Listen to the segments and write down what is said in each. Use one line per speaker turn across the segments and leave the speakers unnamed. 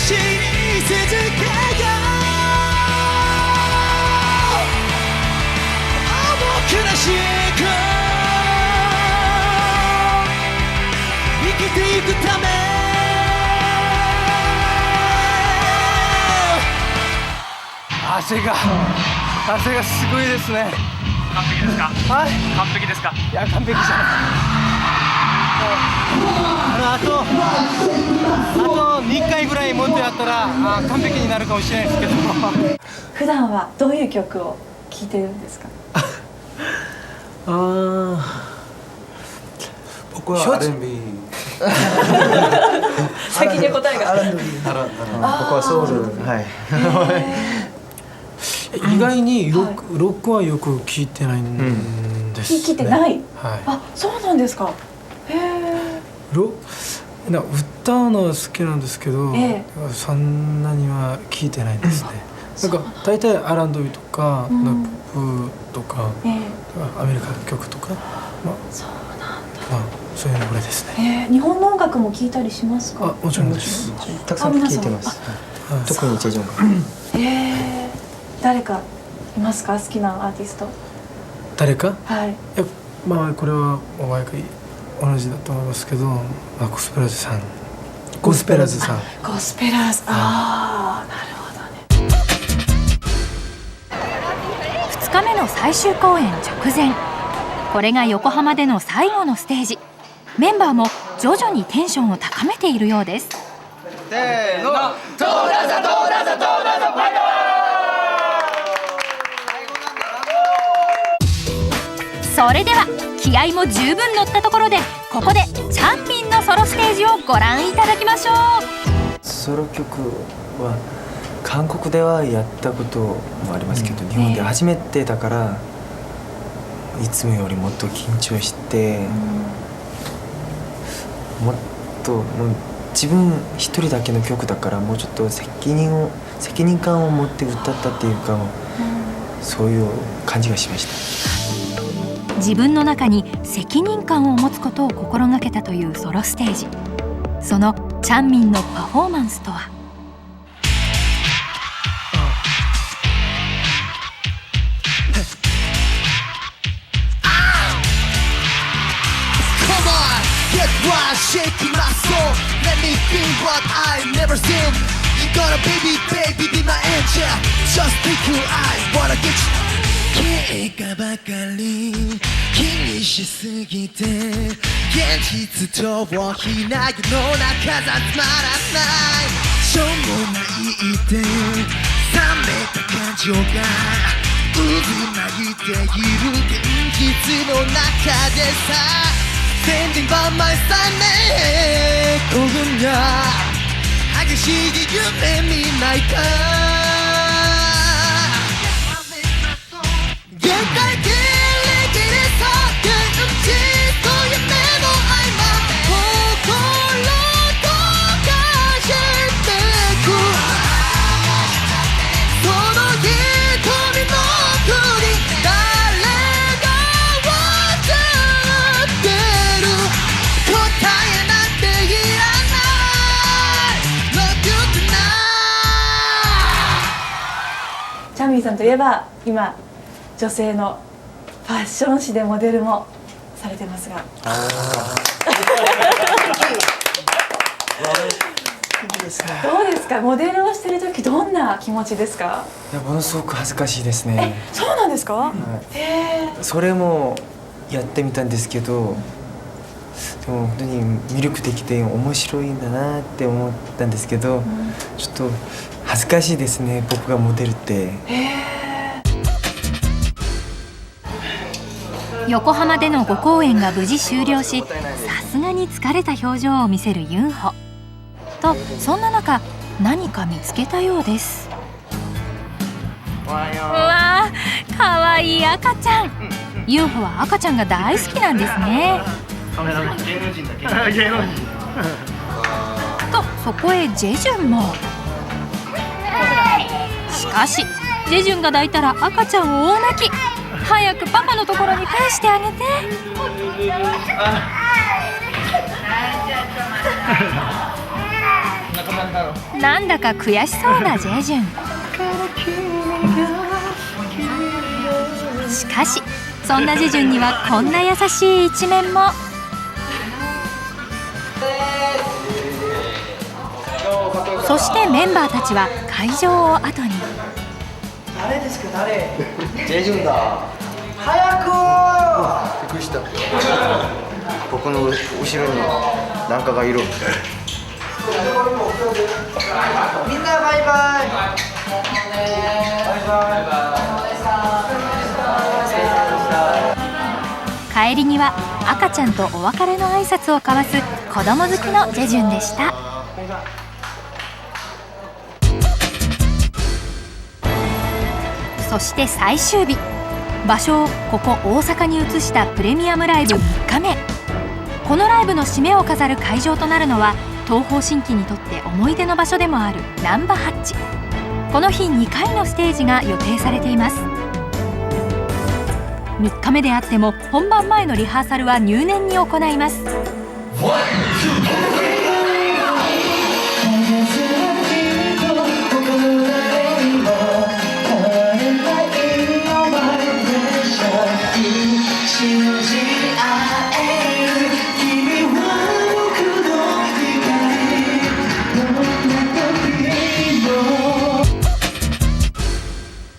しい静けが重苦しく生きていくため汗がすごいですね。
完璧ですか？
はい、
完璧ですか？
いや完璧じゃない。あと2回ぐらいもっとやったら完璧になるかもしれないですけど
普段はどういう曲を聴いてるんですか？
僕は R&B
先に答えが
僕はソウル、はい
意外にロックはよく聞いてないんですね。
聞いてない？
はい。
あ、そうなんですか。へえ。
歌うのは好きなんですけど、そんなには聞いてないですね。なんか大体R&Bとか、ポップとか、アメリカ曲とか、
そうなんだ。
そういうのぐらいですね。
日本の音楽も聞いたりしますか？
もちろんです。
たくさん聞いてます。特にチェジョンが。
誰かいますか？好きなアーティスト。
誰か？
はい。
これは毎回同じだと思いますけど、ゴスペラーズさん。ゴスペラーズ。
なるほどね。
2日目の最終公演直前、これが横浜での最後のステージ。メンバーも徐々にテンションを高めているようです。
せーの、
それでは気合も十分乗ったところで、ここでチャンミンのソロステージをご覧いただきましょう。
ソロ曲は韓国ではやったこともありますけど、日本で初めてだからいつもよりもっと緊張して、もっと自分一人だけの曲だからもうちょっと責任感を持って歌ったっていうか、そういう感じがしました。
自分の中に責任感を持つことを心がけたというソロステージ。そのチャンミンのパフォーマンスとは。
結果ばかり気にしすぎて現実逃避投げの中じゃつまらないしょうもないで冷めた感情が渦巻いている現実の中でさ Standing by my side ねこんな激しい夢見ないか限界ギリギリさ現実と夢の合間心とかしてくその瞳の国誰が笑ってる答えなんていらない Love you tonight
チャンミンさんといえば今女性のファッション誌でモデルもされてますが、どうですか？モデルをしてる時どんな気持ちですか？
いや、ものすごく恥ずかしいですね。
そうなんですか？
それもやってみたんですけど、でも本当に魅力的で面白いんだなって思ったんですけど、ちょっと恥ずかしいですね、僕がモデルって。
横浜での5公演が無事終了し、さすがに疲れた表情を見せるユンホと、そんな中何か見つけたようです。うわー、かわいい赤ちゃん。ユンホは赤ちゃんが大好きなんですね。とそこへジェジュンも。しかしジェジュンが抱いたら赤ちゃん大泣き。早くパパのところに返してあげて。なんだか悔しそうなジェジュン。しかしそんなジェジュンにはこんな優しい一面も。そしてメンバーたちは会場を後に。
誰ですか誰？
ジェジュンだ。
早く！
びっくりした。僕の後ろになんかがいる。
みんなバイバイ。
帰りには赤ちゃんとお別れの挨拶を交わす子供好きのジェジュンでした。そして最終日、場所をここ大阪に移したプレミアムライブ3日目。このライブの締めを飾る会場となるのは東方神起にとって思い出の場所でもあるナンバハッチ。この日2回のステージが予定されています。3日目であっても本番前のリハーサルは入念に行います。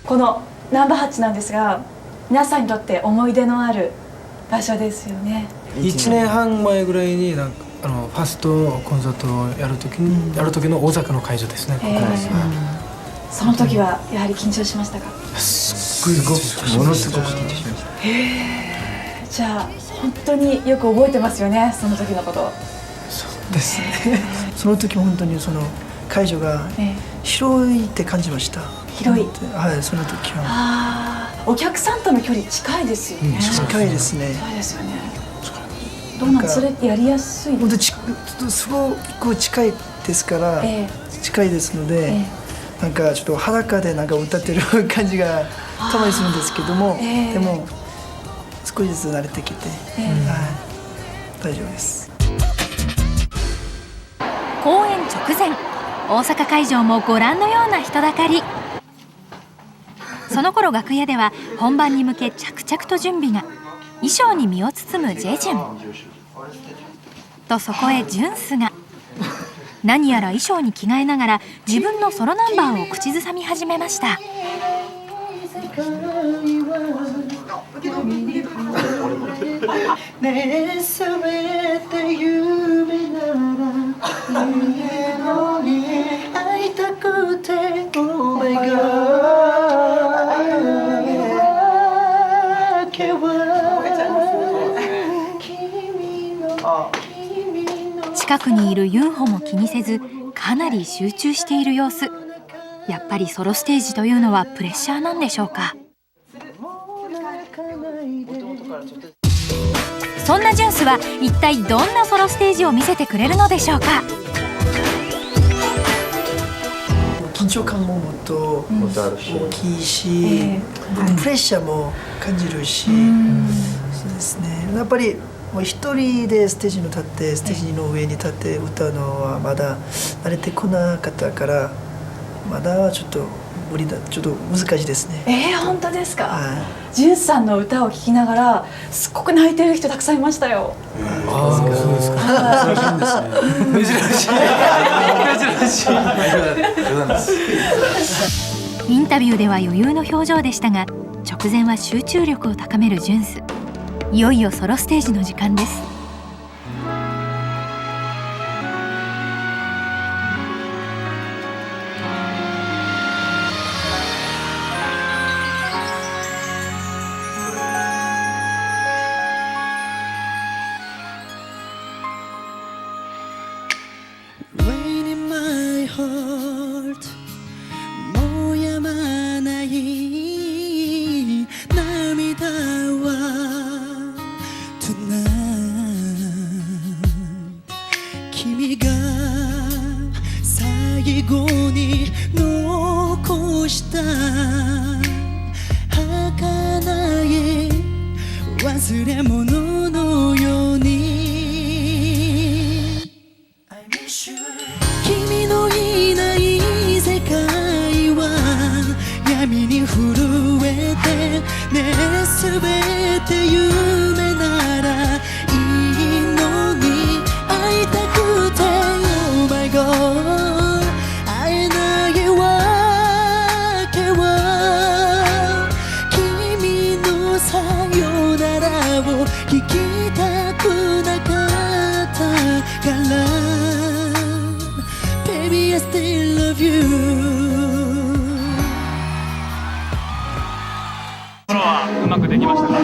このナンバーハッチなんですが、皆さんにとって思い出のある場所ですよね。
1年半前ぐらいになんかファーストコンサートをやる時の大阪の会場ですね。ここです。
その時はやはり緊張しましたか？
すごく
ものすごく緊張しました。
じゃあ本当によく覚えてますよね、その時のこと。
そうですね。
その時本当にその会場が広いって感じました。
広い。
はい、その時は。
お客さんとの距離近いですよね。
近いですね。
近いですよね。どうなんそれってやりやすい
本当
ですか？
すごく近いですから、近いですので、なんかちょっと裸でなんか歌ってる感じがたまにするんですけども、でも少しずつ慣れてきて、大丈夫です。
公演直前、大阪会場もご覧のような人だかり。その頃楽屋では本番に向け着々と準備が。衣装に身を包むジェジュンと、そこへジュンスが何やら衣装に着替えながら自分のソロナンバーを口ずさみ始めました。
ねえせめて夢なら見えのに会いたくて Oh my God
近くにいるユンホも気にせずかなり集中している様子。やっぱりソロステージというのはプレッシャーなんでしょうか。そんなジュンスは一体どんなソロステージを見せてくれるのでしょうか。
緊張感ももっと大きいし、プレッシャーも感じるし、そうですね。やっぱりもう一人でステージに立ってステージの上に立って歌うのはまだ慣れてこなかったから、まだちょっと無理だ、ちょっと難しいですね。
本当ですか？ジュンさんの歌を聴きながらすっごく泣いてる人たくさんいましたよ。
そうですか。珍しいですね。珍しい。
インタビューでは余裕の表情でしたが、直前は集中力を高めるジュンス。いよいよソロステージの時間です。
もうやまない涙は Tonight 君が最後に残した儚い忘れ物のように君のいないねえ全て夢ならいいのに会いたくて Oh my God 会えないわけは君のさよならを聞きたくなかったから Baby I still love you
うまくできましたか？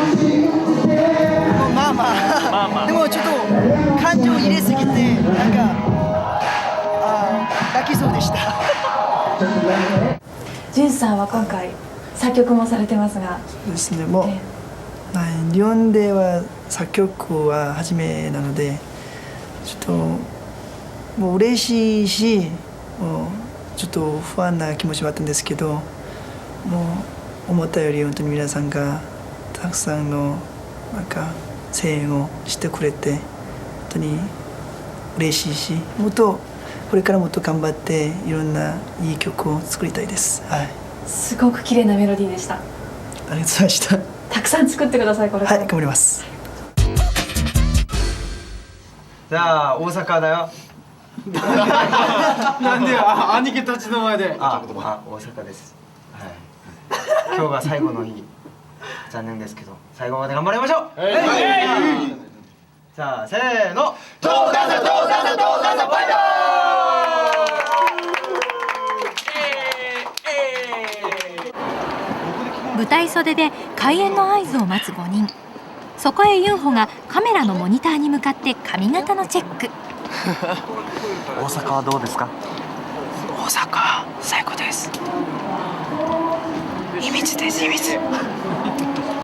まあまあ、でもちょっと感情入れすぎてなんか泣きそうでした。
ジュンさんは今回作曲もされてますが。
そうですね、もう、はい、日本では作曲は初めなのでちょっともう嬉しいしもうちょっと不安な気持ちはあったんですけどもう思ったより本当に皆さんがたくさんのなんか声援をしてくれて本当に嬉しいしもっとこれからもっと頑張っていろんないい曲を作りたいです、はい、
すごく綺麗なメロディーでした。
ありがとうございました。
たくさん作ってくださいこれから。
はい、頑張ります。
じゃあ大阪だよ。
なんでよ、兄貴たちの前で。
大阪です。はい。今日が最後の日。残念ですけど最後まで頑張りましょう。さあせーの。東西バイバ
舞台袖で開演の合図を待つ5人。そこへユンホがカメラのモニターに向かって髪型のチェック。
大阪はどうですか？
大阪最高です。秘密です、秘密。